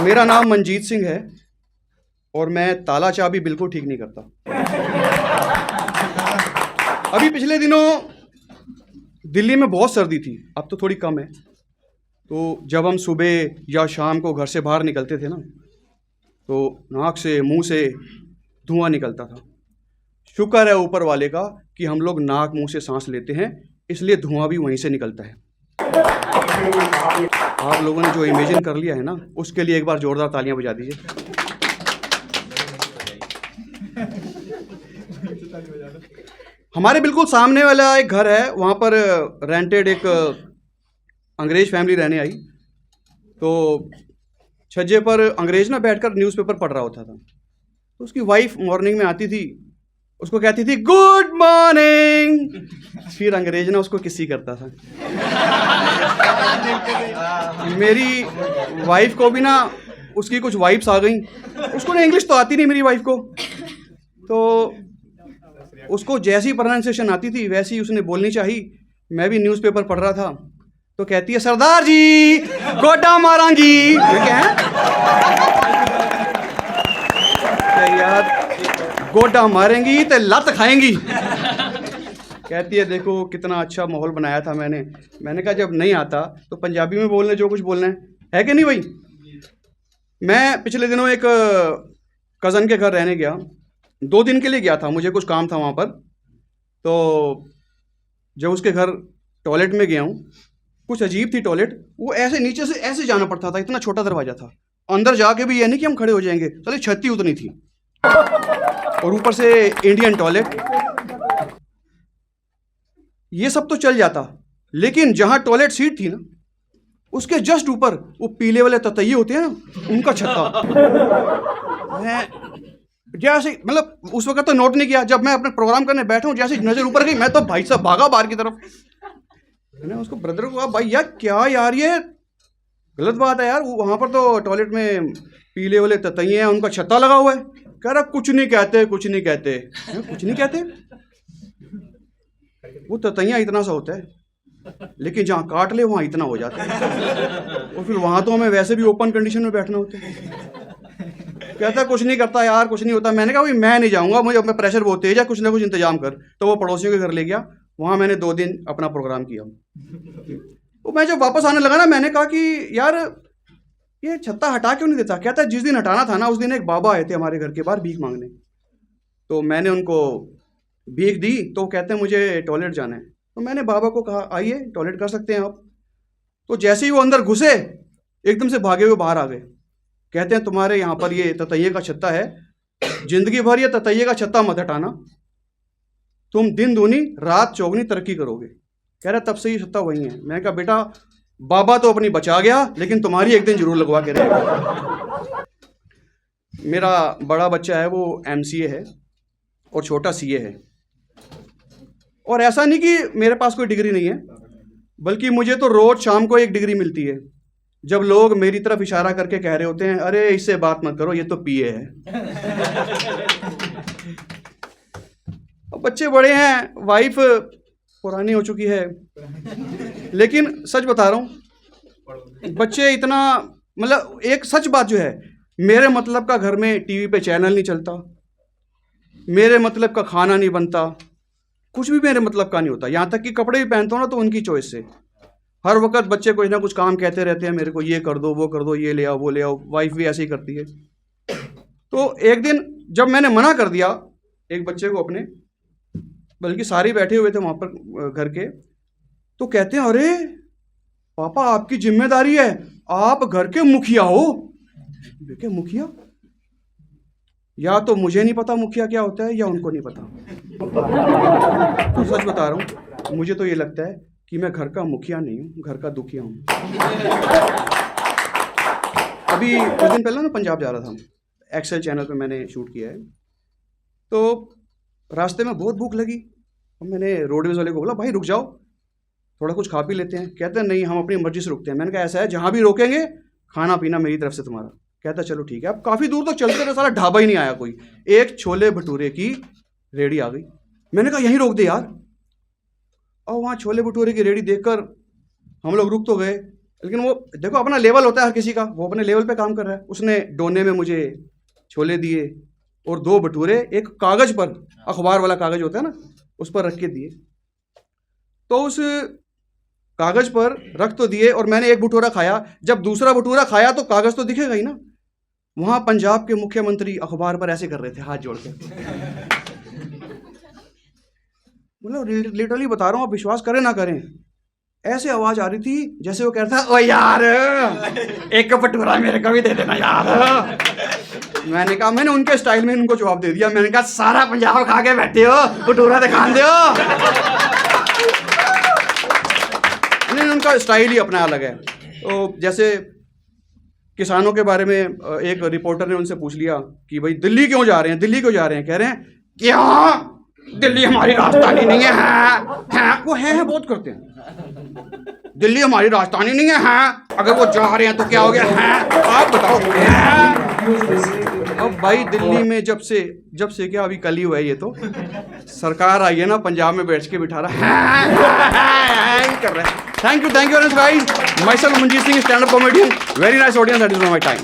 मेरा नाम मनजीत सिंह है और मैं ताला चाबी बिल्कुल ठीक नहीं करता। अभी पिछले दिनों दिल्ली में बहुत सर्दी थी, अब तो थोड़ी कम है। तो जब हम सुबह या शाम को घर से बाहर निकलते थे ना, तो नाक से मुंह से धुआं निकलता था। शुक्र है ऊपर वाले का कि हम लोग नाक मुंह से सांस लेते हैं, इसलिए धुआं भी वहीं से निकलता है। आप लोगों ने जो इमेजिन कर लिया है ना, उसके लिए एक बार जोरदार तालियां बजा दीजिए। हमारे बिल्कुल सामने वाला एक घर है, वहाँ पर रेंटेड एक अंग्रेज फैमिली रहने आई। तो छज्जे पर अंग्रेज ना बैठकर न्यूज़पेपर पढ़ रहा होता था। तो उसकी वाइफ मॉर्निंग में आती थी, उसको कहती थी गुड मॉर्निंग, फिर अंग्रेज ना उसको किसी करता था। मेरी वाइफ को भी ना उसकी कुछ वाइफ्स आ गई, उसको ना इंग्लिश तो आती नहीं मेरी वाइफ को, तो उसको जैसी प्रोनाउंसिएशन आती थी वैसी ही उसने बोलनी चाहिए। मैं भी न्यूज़पेपर पढ़ रहा था, तो कहती है सरदार जी गोटा मारांगी। क्या यार, गोटा मारेंगी तो लत खाएंगी। कहती है देखो कितना अच्छा माहौल बनाया था मैंने कहा जब नहीं आता तो पंजाबी में बोलने जो कुछ बोलना है कि नहीं भाई। मैं पिछले दिनों एक कज़न के घर रहने गया, 2 दिन के लिए गया था, मुझे कुछ काम था वहाँ पर। तो जब उसके घर टॉयलेट में गया हूँ, कुछ अजीब थी टॉयलेट, वो ऐसे नीचे से ऐसे जाना पड़ता था, इतना छोटा दरवाज़ा था। अंदर जाके भी ये नहीं कि हम खड़े हो जाएंगे, चलिए छत ही उतनी थी, और ऊपर से इंडियन टॉयलेट। ये सब तो चल जाता, लेकिन जहाँ टॉयलेट सीट थी ना, उसके जस्ट ऊपर वो पीले वाले ततैये होते हैं ना, उनका छत्ता। मैं जैसे मतलब उस वक्त तो नोट नहीं किया, जब मैं अपने प्रोग्राम करने बैठा हूँ जैसे नजर ऊपर गई, मैं तो भाई साहब भागा बाहर की तरफ। मैंने उसको ब्रदर को कहा भाई यार क्या यार ये गलत बात है यार, वहाँ पर तो टॉयलेट में पीले वाले ततैये हैं, उनका छत्ता लगा हुआ है। कह रहा कुछ नहीं कहते कुछ नहीं कहते। कुछ नहीं कहते, वो ततैया इतना सा होता है, लेकिन जहाँ काट ले वहाँ इतना हो जाता है, और फिर वहाँ तो हमें वैसे भी ओपन कंडीशन में बैठना होता है। कहता कुछ नहीं करता यार, कुछ नहीं होता। मैंने कहा भाई मैं नहीं जाऊँगा, मुझे अपना प्रेशर बहुत तेज है, कुछ ना कुछ इंतजाम कर। तो वो पड़ोसियों के घर ले गया, वहाँ मैंने 2 दिन अपना प्रोग्राम किया। तो मैं जब वापस आने लगा ना, मैंने कहा कि यार ये छत्ता हटा क्यों नहीं देता। कहता जिस दिन हटाना था ना, उस दिन एक बाबा आए थे हमारे घर के बाहर भीख मांगने, तो मैंने उनको भीख दी, तो कहते हैं मुझे टॉयलेट जाना है। तो मैंने बाबा को कहा आइए टॉयलेट कर सकते हैं आप। तो जैसे ही वो अंदर घुसे, एकदम से भागे हुए बाहर आ गए। कहते हैं तुम्हारे यहाँ पर ये ततैये का छत्ता है, जिंदगी भर ये ततैये का छत्ता मत हटाना, तुम दिन दूनी रात चौगनी तरक्की करोगे। कह रहा तब से ये छत्ता वही है। मैंने कहा बेटा बाबा तो अपनी बचा गया, लेकिन तुम्हारी एक दिन जरूर लगवा के रहेगा। मेरा बड़ा बच्चा है वो MCA है और छोटा CA है। और ऐसा नहीं कि मेरे पास कोई डिग्री नहीं है, बल्कि मुझे तो रोज शाम को एक डिग्री मिलती है, जब लोग मेरी तरफ इशारा करके कह रहे होते हैं अरे इससे बात मत करो, ये तो PA है। अब बच्चे बड़े हैं, वाइफ पुरानी हो चुकी है, लेकिन सच बता रहा हूँ बच्चे इतना, मतलब एक सच बात जो है, मेरे मतलब का घर में टीवी पे चैनल नहीं चलता, मेरे मतलब का खाना नहीं बनता, कुछ भी मेरे मतलब का नहीं होता। यहाँ तक कि कपड़े भी पहनता हूँ ना तो उनकी चॉइस से। हर वक्त बच्चे कुछ ना कुछ काम कहते रहते हैं मेरे को, ये कर दो वो कर दो, ये ले आओ वो ले आओ। वाइफ भी ऐसे ही करती है। तो एक दिन जब मैंने मना कर दिया एक बच्चे को अपने, बल्कि सारे बैठे हुए थे वहाँ पर घर के, तो कहते हैं अरे पापा आपकी जिम्मेदारी है, आप घर के मुखिया हो। क्या मुखिया? या तो मुझे नहीं पता मुखिया क्या होता है, या उनको नहीं पता। तो सच बता रहा हूँ, मुझे तो ये लगता है कि मैं घर का मुखिया नहीं हूँ, घर का दुखिया हूँ। अभी कुछ दिन पहले ना पंजाब जा रहा था, एक्सेल चैनल पे मैंने शूट किया है। तो रास्ते में बहुत भूख लगी, और मैंने रोडवेज वाले को बोला भाई रुक जाओ, थोड़ा कुछ खा पी लेते हैं। कहते हैं नहीं हम अपनी मर्जी से रुकते हैं। मैंने कहा ऐसा है जहाँ भी रोकेंगे खाना पीना मेरी तरफ से तुम्हारा। कहता चलो ठीक है। अब काफ़ी दूर तो चलते रहे, सारा ढाबा ही नहीं आया कोई, एक छोले भटूरे की रेडी आ गई। मैंने कहा यहीं रोक दे यार। और वहाँ छोले भटूरे की रेडी देखकर हम लोग रुक तो गए, लेकिन वो देखो अपना लेवल होता है हर किसी का, वो अपने लेवल पे काम कर रहा है। उसने डोने में मुझे छोले दिए और 2 भटूरे एक कागज पर, अखबार वाला कागज होता है ना, उस पर रख के दिए। तो उस कागज पर रख तो दिए और मैंने एक भटूरा खाया। जब दूसरा भटूरा खाया तो कागज तो दिखेगा ही ना। वहां पंजाब के मुख्यमंत्री अखबार पर ऐसे कर रहे थे हाथ जोड़ के। मतलब लिटरली बता रहा हूं, आप विश्वास करें ना करें, ऐसे आवाज आ रही थी जैसे वो कह रहा था, ओ यार एक भटूरा मेरे को भी दे देना यार। मैंने कहा, मैंने उनके स्टाइल में उनको जवाब दे दिया। मैंने कहा, सारा पंजाब खा के बैठे हो, भटूरा दिखा दो। उनका स्टाइल ही अपना अलग है। तो जैसे किसानों के बारे में एक रिपोर्टर ने उनसे पूछ लिया कि भाई दिल्ली क्यों जा रहे हैं, दिल्ली क्यों जा रहे हैं? कह रहे हैं क्यों, दिल्ली हमारी राजधानी नहीं है। वो है बहुत करते हैं, दिल्ली हमारी राजधानी नहीं है। अगर वो जा रहे हैं तो क्या हो गया है, आप बताओ। अब भाई दिल्ली में जब से क्या, अभी कल ही हुआ है ये, तो सरकार आई है ना, पंजाब में बैठ के बिठा रहा है कर रहा है। Thank you guys, my self Manjeet Singh, stand up comedian, very nice audience, that is my time.